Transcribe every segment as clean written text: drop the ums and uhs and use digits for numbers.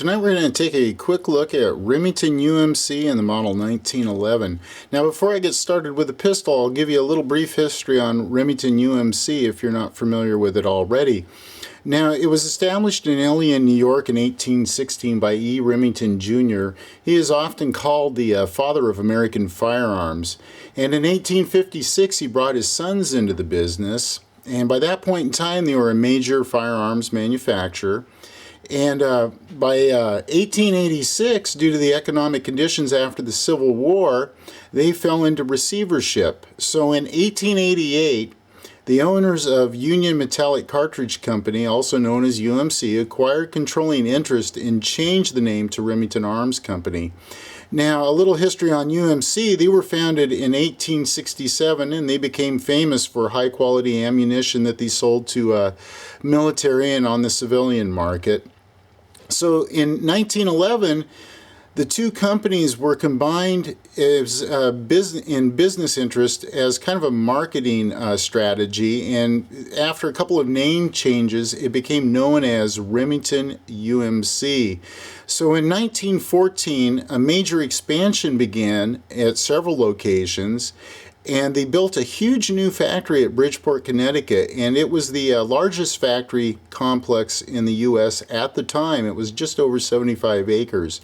Tonight we're going to take a quick look at Remington UMC and the model 1911. Now before I get started with the pistol, I'll give you a little brief history on Remington UMC if you're not familiar with it already. Now, it was established in Ilion, New York in 1816 by E. Remington Jr. He is often called the father of American firearms. And in 1856 he brought his sons into the business, and by that point in time they were a major firearms manufacturer. And by 1886, due to the economic conditions after the Civil War, they fell into receivership. So in 1888, the owners of Union Metallic Cartridge Company, also known as UMC, acquired controlling interest and changed the name to Remington Arms Company. Now, a little history on UMC. They were founded in 1867, and they became famous for high-quality ammunition that they sold to military and on the civilian market. So in 1911, the two companies were combined as in business interest as kind of a marketing strategy, and after a couple of name changes, it became known as Remington UMC. So in 1914, a major expansion began at several locations, and they built a huge new factory at Bridgeport, Connecticut, and it was the largest factory complex in the U.S. at the time. It was just over 75 acres.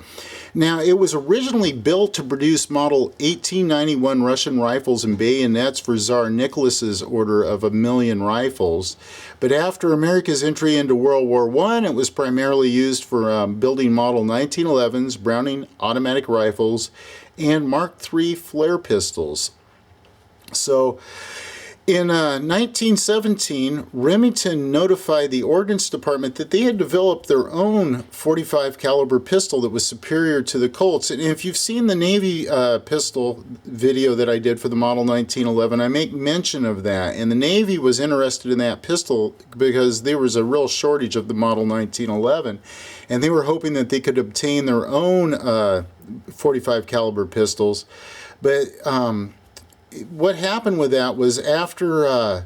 Now, it was originally built to produce Model 1891 Russian rifles and bayonets for Tsar Nicholas's order of 1,000,000 rifles. But after America's entry into World War I, it was primarily used for building Model 1911s, Browning automatic rifles, and Mark III flare pistols. So in 1917, Remington notified the Ordnance Department that they had developed their own .45 caliber pistol that was superior to the Colts. And if you've seen the Navy pistol video that I did for the Model 1911, I make mention of that. And the Navy was interested in that pistol because there was a real shortage of the Model 1911. And they were hoping that they could obtain their own .45 caliber pistols. But what happened with that was after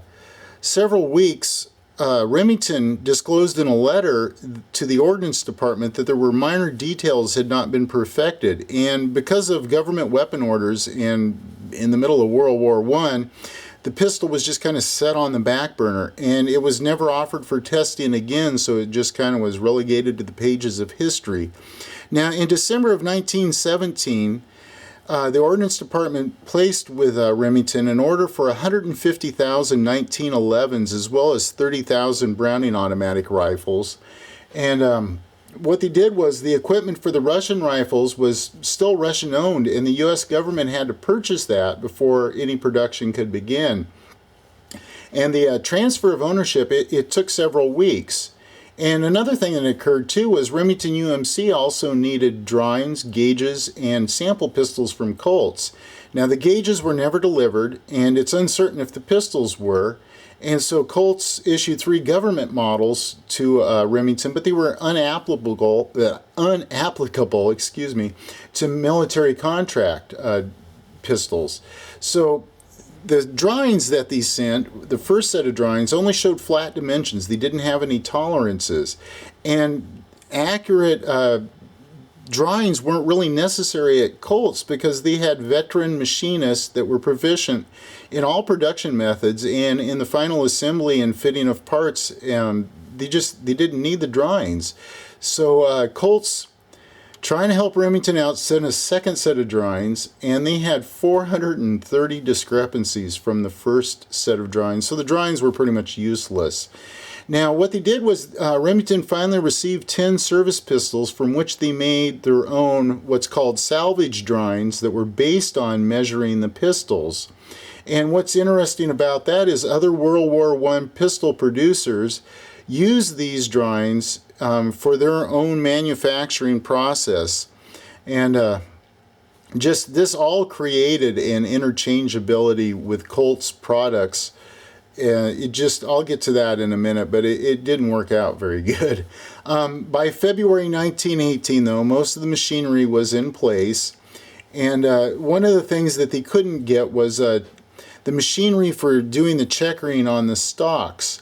several weeks, Remington disclosed in a letter to the Ordnance Department that there were minor details had not been perfected. And because of government weapon orders and in the middle of World War I, the pistol was just kind of set on the back burner, and it was never offered for testing again, so it just kind of was relegated to the pages of history. Now, in December of 1917, the Ordnance Department placed with Remington an order for 150,000 1911s as well as 30,000 Browning automatic rifles. And what they did was the equipment for the Russian rifles was still Russian owned, and the U.S. government had to purchase that before any production could begin. And the transfer of ownership, it took several weeks. And another thing that occurred too was Remington UMC also needed drawings, gauges, and sample pistols from Colts. Now the gauges were never delivered, and it's uncertain if the pistols were. And so Colts issued 3 government models to Remington, but they were unapplicable, to military contract pistols. So the drawings that they sent, the first set of drawings, only showed flat dimensions. They didn't have any tolerances. And accurate drawings weren't really necessary at Colts because they had veteran machinists that were proficient in all production methods, and in the final assembly and fitting of parts, they didn't need the drawings. So Colts, trying to help Remington out, sent a second set of drawings, and they had 430 discrepancies from the first set of drawings, so the drawings were pretty much useless. Now what they did was Remington finally received 10 service pistols from which they made their own what's called salvage drawings that were based on measuring the pistols. And what's interesting about that is other World War I pistol producers used these drawings for their own manufacturing process. And just this all created an interchangeability with Colts products. I'll get to that in a minute, but it didn't work out very good. By February 1918, though, most of the machinery was in place. And one of the things that they couldn't get was the machinery for doing the checkering on the stocks.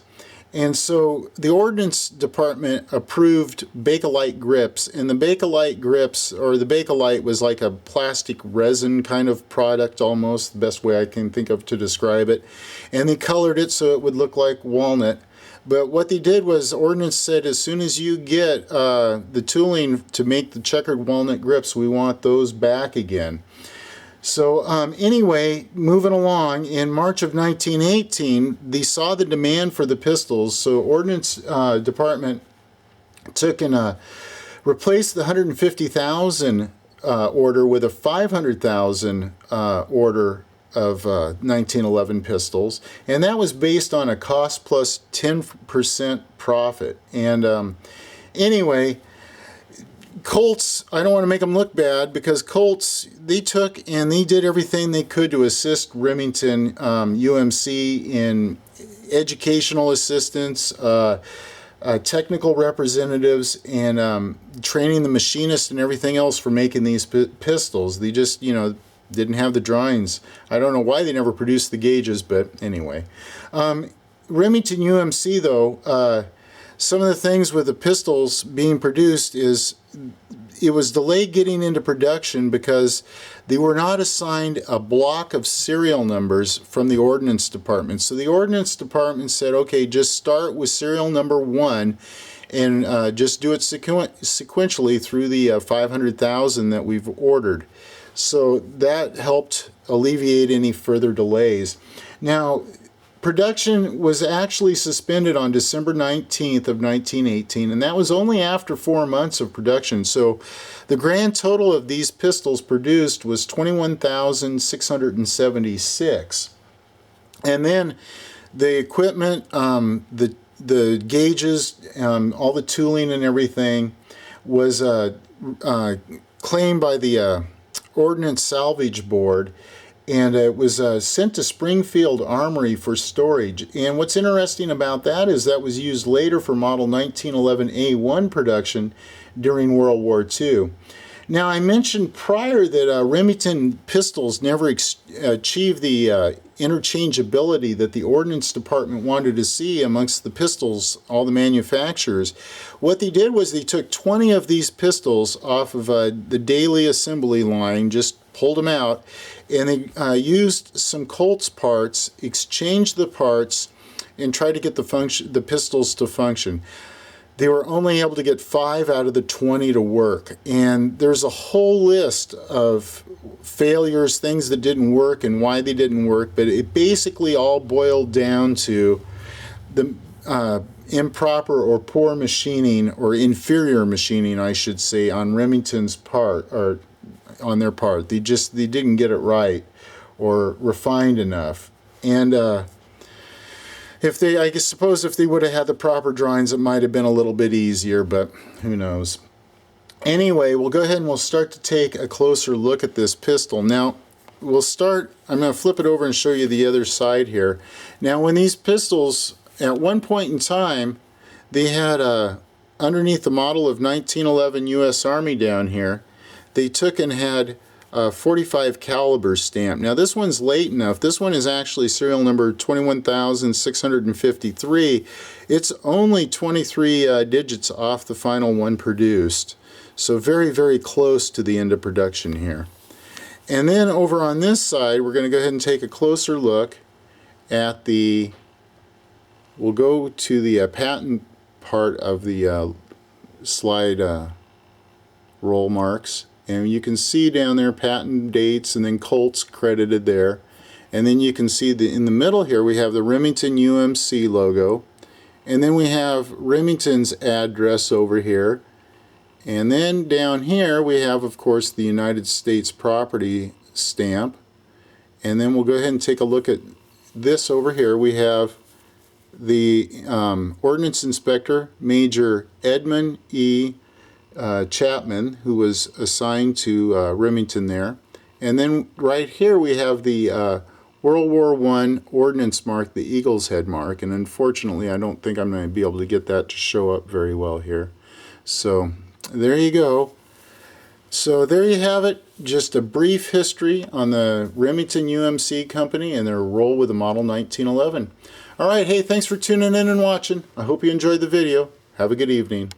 And so the Ordnance Department approved Bakelite Grips, and the Bakelite Grips, or the Bakelite, was like a plastic resin kind of product almost, the best way I can think of to describe it. And they colored it so it would look like walnut. But what they did was, Ordnance said, as soon as you get the tooling to make the checkered walnut grips, we want those back again. So anyway, moving along, in March of 1918, they saw the demand for the pistols, so Ordnance Department took and replaced the 150,000 order with a 500,000 order of 1911 pistols, and that was based on a cost plus 10% profit. And anyway, Colts, I don't want to make them look bad, because Colts, they took and they did everything they could to assist Remington UMC in educational assistance, technical representatives, and training the machinists and everything else for making these pistols. They just, didn't have the drawings. I don't know why they never produced the gauges, but anyway. Remington UMC, though, some of the things with the pistols being produced is it was delayed getting into production because they were not assigned a block of serial numbers from the Ordnance Department. So the Ordnance Department said, okay, just start with serial number 1 and just do it sequentially through the 500,000 that we've ordered. So that helped alleviate any further delays. Now, production was actually suspended on December 19th of 1918, and that was only after 4 months of production. So the grand total of these pistols produced was 21,676. And then the equipment, the gauges, all the tooling and everything was claimed by the Ordnance Salvage Board, and it was sent to Springfield Armory for storage. And what's interesting about that is that was used later for Model 1911 A1 production during World War II. Now, I mentioned prior that Remington pistols never achieved the interchangeability that the Ordnance Department wanted to see amongst the pistols, all the manufacturers. What they did was they took 20 of these pistols off of the daily assembly line, just pulled them out, and they used some Colts parts, exchanged the parts, and tried to get the pistols to function. They were only able to get 5 out of the 20 to work, and there's a whole list of failures, things that didn't work and why they didn't work, but it basically all boiled down to the improper or poor machining, or inferior machining, I should say, on Remington's part, or on their part. They didn't get it right or refined enough. And I suppose if they would have had the proper drawings, it might have been a little bit easier, but who knows. Anyway, we'll go ahead and we'll start to take a closer look at this pistol. Now, I'm going to flip it over and show you the other side here. Now, when these pistols, at one point in time, they had underneath the model of 1911 U.S. Army down here, they took and had 45 caliber stamp. Now this one's late enough. This one is actually serial number 21,653. It's only 23 digits off the final one produced. So very, very close to the end of production here. And then over on this side, we're going to go ahead and take a closer look at we'll go to the patent part of the slide roll marks. And you can see down there patent dates and then Colts credited there. And then you can see in the middle here we have the Remington UMC logo. And then we have Remington's address over here. And then down here we have, of course, the United States property stamp. And then we'll go ahead and take a look at this over here. We have the Ordnance Inspector, Major Edmund E. Chapman, who was assigned to Remington there. And then right here we have the World War I Ordnance mark, the Eagle's Head mark, and unfortunately I don't think I'm going to be able to get that to show up very well here. So there you go. So there you have it, just a brief history on the Remington UMC company and their role with the Model 1911. Alright, hey, thanks for tuning in and watching. I hope you enjoyed the video. Have a good evening.